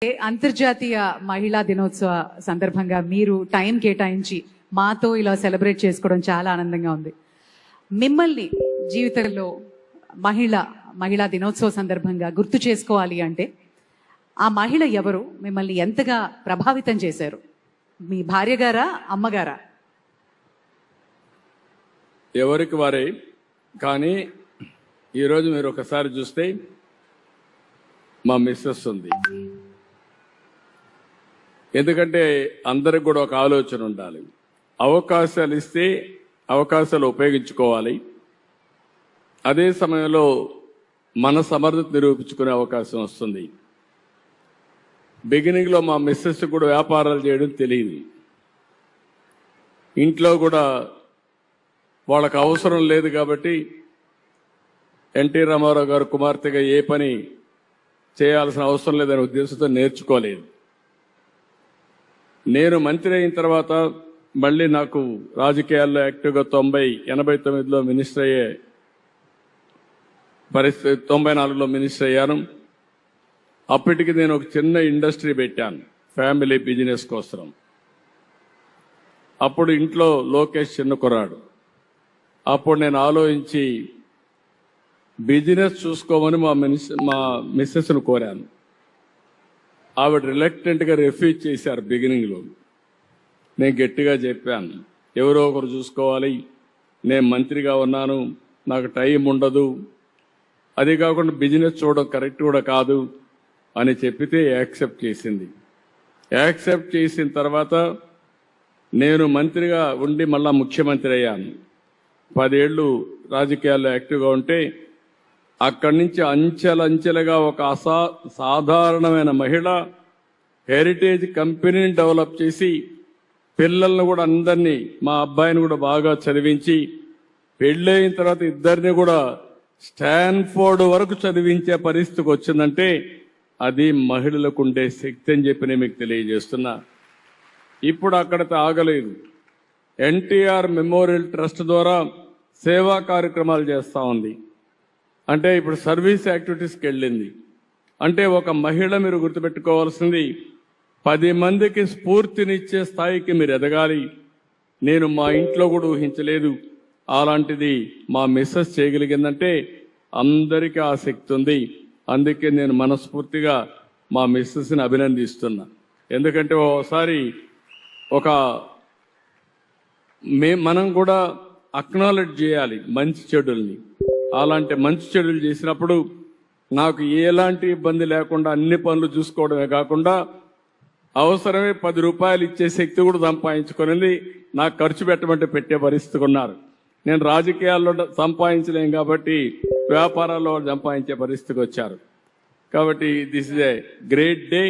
అంతర్జాతీయ మహిళా దినోత్సవ సందర్భంగా మీరు టైం కేటాయించి మాతో ఇలా సెలబ్రేట్ చేసుకోవడం చాలా ఆనందంగా ఉంది. మిమ్మల్ని జీవితంలో మహిళా దినోత్సవ సందర్భంగా గుర్తు చేసుకోవాలి అంటే ఆ మహిళ ఎవరు, మిమ్మల్ని ఎంతగా ప్రభావితం చేశారు? మీ భార్య గారా, అమ్మగారా? ఎవరికి వారే. కానీ ఈరోజు మీరు ఒకసారి చూస్తే మా మిస్సెస్ ఉంది. ఎందుకంటే అందరికి కూడా ఒక ఆలోచన ఉండాలి. అవకాశాలు ఇస్తే అవకాశాలు ఉపయోగించుకోవాలి. అదే సమయంలో మన సమర్థత నిరూపించుకునే అవకాశం వస్తుంది. బిగినింగ్లో మా మిస్సెస్ కూడా వ్యాపారాలు చేయడం తెలియదు. ఇంట్లో కూడా వాళ్ళకు అవసరం లేదు కాబట్టి ఎన్టీ రామారావు గారు కుమార్తెగా ఏ పని చేయాల్సిన అవసరం లేదనే ఉద్దేశంతో నేర్చుకోలేదు. నేను మంత్రి అయిన తర్వాత మళ్ళీ నాకు రాజకీయాల్లో యాక్టివ్గా 89లో మినిస్టర్ అయ్యే పరిస్థితి, 94లో మినిస్టర్ అయ్యాను. అప్పటికి నేను ఒక చిన్న ఇండస్ట్రీ పెట్టాను ఫ్యామిలీ బిజినెస్ కోసం. అప్పుడు ఇంట్లో లోకేష్ చిన్న కుర్రాడు. అప్పుడు నేను ఆలోచించి బిజినెస్ చూసుకోమని మా మిస్సెస్ను కోరాను. ఆవిడ రిలక్టెంట్గా రిఫ్యూజ్ చేశారు. బిగినింగ్లో నేను గట్టిగా చెప్పాను, ఎవరో ఒకరు చూసుకోవాలి, నేను మంత్రిగా ఉన్నాను, నాకు టైం ఉండదు, అది కాకుండా బిజినెస్ చూడడం కరెక్ట్ కూడా కాదు అని చెప్పితే యాక్సెప్ట్ చేసింది. యాక్సెప్ట్ చేసిన తర్వాత నేను మంత్రిగా ఉండి మళ్ళా ముఖ్యమంత్రి అయ్యాను. 10 ఏళ్ళు రాజకీయాల్లో యాక్టివ్గా ఉంటే అక్కడి నుంచి అంచెలంచెలుగా ఒక సాధారణమైన మహిళ హెరిటేజ్ కంపెనీని డెవలప్ చేసి పిల్లలను కూడా అందరినీ, మా అబ్బాయిని కూడా బాగా చదివించి పెళ్ళైన తర్వాత ఇద్దరిని కూడా స్టాన్ఫోర్డ్ వరకు చదివించే పరిస్థితికి వచ్చిందంటే అది మహిళలకు ఉండే శక్తి అని చెప్పి నేను మీకు తెలియజేస్తున్నా. ఇప్పుడు అక్కడితో ఆగలేదు. ఎన్టీఆర్ మెమోరియల్ ట్రస్ట్ ద్వారా సేవా కార్యక్రమాలు చేస్తూ ఉంది. అంటే ఇప్పుడు సర్వీస్ యాక్టివిటీస్కి వెళ్ళింది. అంటే ఒక మహిళ మీరు గుర్తుపెట్టుకోవాల్సింది 10 మందికి స్ఫూర్తినిచ్చే స్థాయికి మీరు ఎదగాలి. నేను మా ఇంట్లో కూడా ఊహించలేదు. అలాంటిది మా మిస్సెస్ చేయగలిగిందంటే అందరికీ ఆ శక్తి ఉంది. అందుకే నేను మనస్ఫూర్తిగా మా మిస్సెస్ని అభినందిస్తున్నా. ఎందుకంటే ఓసారి మనం కూడా అక్నాలెడ్జ్ చేయాలి మంచి చెడుల్ని. అలాంటి మంచి చెడులు చేసినప్పుడు నాకు ఎలాంటి ఇబ్బంది లేకుండా అన్ని పనులు చూసుకోవడమే కాకుండా అవసరమే 10 రూపాయలు ఇచ్చే శక్తి కూడా సంపాదించుకునేది. నాకు ఖర్చు పెట్టమంటే పెట్టే పరిస్థితి ఉన్నారు. నేను రాజకీయాల్లో సంపాదించలేం కాబట్టి వ్యాపారాల్లో సంపాదించే పరిస్థితికి వచ్చారు. కాబట్టి this is a great day.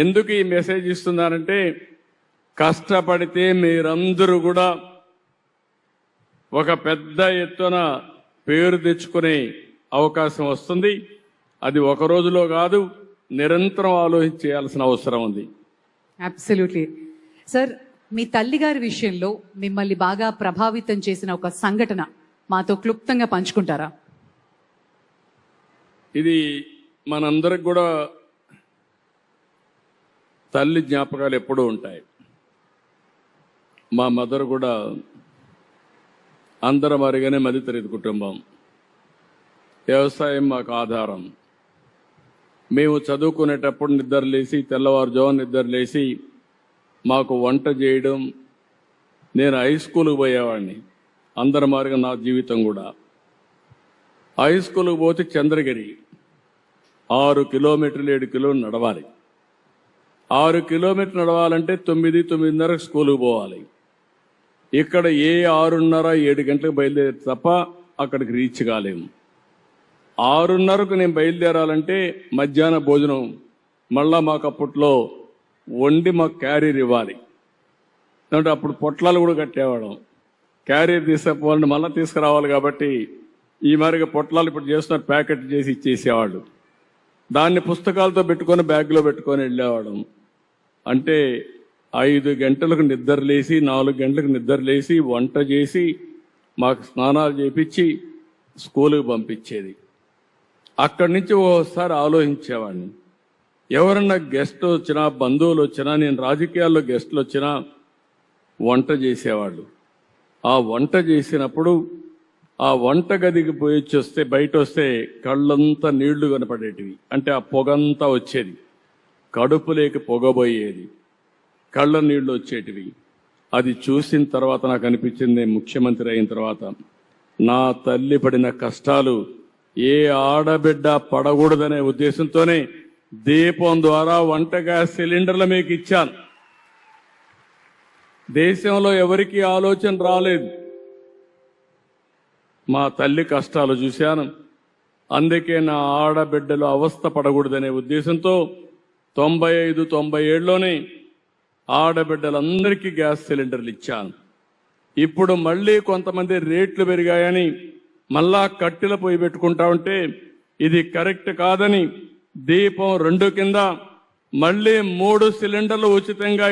ఎందుకు ఈ మెసేజ్ ఇస్తున్నానంటే కష్టపడితే మీరందరూ కూడా ఒక పెద్ద ఎత్తున పేరు తెచ్చుకునే అవకాశం వస్తుంది. అది ఒక రోజులో కాదు, నిరంతరం ఆలోచించి చేయాల్సిన అవసరం ఉంది. Absolutely sir. మీ తల్లిగారి విషయంలో మిమ్మల్ని బాగా ప్రభావితం చేసిన ఒక సంఘటన మాతో క్లుప్తంగా పంచుకుంటారా? ఇది మనందరికి కూడా తల్లి జ్ఞాపకాలు ఎప్పుడూ ఉంటాయి. మా మదర్ కూడా అందరం అరిగానే మధ్యతరగతి కుటుంబం. వ్యవసాయం మాకు ఆధారం. మేము చదువుకునేటప్పుడు నిద్రలేసి తెల్లవారుజామున నిద్రలేసి మాకు వంట చేయడం. నేను హై స్కూల్కి పోయేవాడిని. అందరి మారిగా నా జీవితం కూడా. హై స్కూల్కి పోతే చంద్రగిరి 6 కిలోమీటర్లు 7 కిలోమీటర్లు నడవాలి. 6 కిలోమీటర్లు నడవాలంటే 9-9:30 స్కూల్కి పోవాలి. ఇక్కడ 6:30-7 గంటలకు బయలుదేరి తప్ప అక్కడికి రీచ్ కాలేము. 6:30కు నేను బయలుదేరాలంటే మధ్యాహ్న భోజనం మళ్ళా మాకు అప్పట్లో వండి మాకు క్యారీర్ ఇవ్వాలి. అంటే అప్పుడు పొట్లాలు కూడా కట్టేవాళ్ళం. క్యారీర్ తీసుకుపోవాలంటే మళ్ళీ తీసుకురావాలి కాబట్టి ఈ మరిగా పొట్లాలు ఇప్పుడు చేస్తున్న ప్యాకెట్ చేసి ఇచ్చేసేవాళ్ళు. దాన్ని పుస్తకాలతో పెట్టుకొని బ్యాగ్లో పెట్టుకొని వెళ్ళేవాళ్ళం. అంటే 5 గంటలకు నిద్రలేసి 4 గంటలకు నిద్రలేసి వంట చేసి మాకు స్నానాలు చేపించి స్కూలుకి పంపించేది. అక్కడి నుంచి ఓసారి ఆలోచించేవాడిని, ఎవరన్నా గెస్ట్ వచ్చినా, బంధువులు వచ్చినా, నేను రాజకీయాల్లో గెస్టులు వచ్చినా వంట చేసేవాళ్ళు. ఆ వంట చేసినప్పుడు ఆ వంట గదికి పోయి వస్తే బయట వస్తే కళ్ళంతా నీళ్లు కనపడేటివి. అంటే ఆ పొగంతా వచ్చేది, కడుపులోకి పొగబోయేది, కళ్ళ నీళ్లు వచ్చేటివి. అది చూసిన తర్వాత నాకు అనిపించింది, నేను ముఖ్యమంత్రి అయిన తర్వాత నా తల్లి పడిన కష్టాలు ఏ ఆడబిడ్డ పడకూడదనే ఉద్దేశంతోనే దీపం ద్వారా వంట గ్యాస్ సిలిండర్లు మీకు ఇచ్చాను. దేశంలో ఎవరికీ ఆలోచన రాలేదు. మా తల్లి కష్టాలు చూశాను. అందుకే నా ఆడబిడ్డలు అవస్థ పడకూడదనే ఉద్దేశంతో 95-97లోనే ఆడబిడ్డలందరికీ గ్యాస్ సిలిండర్లు ఇచ్చాను. ఇప్పుడు మళ్ళీ కొంతమంది రేట్లు పెరిగాయని మళ్ళా కట్టెల పొయ్యి పెట్టుకుంటా ఉంటే ఇది కరెక్ట్ కాదని దీపం 2 కింద మళ్ళీ 3 సిలిండర్లు ఉచితంగా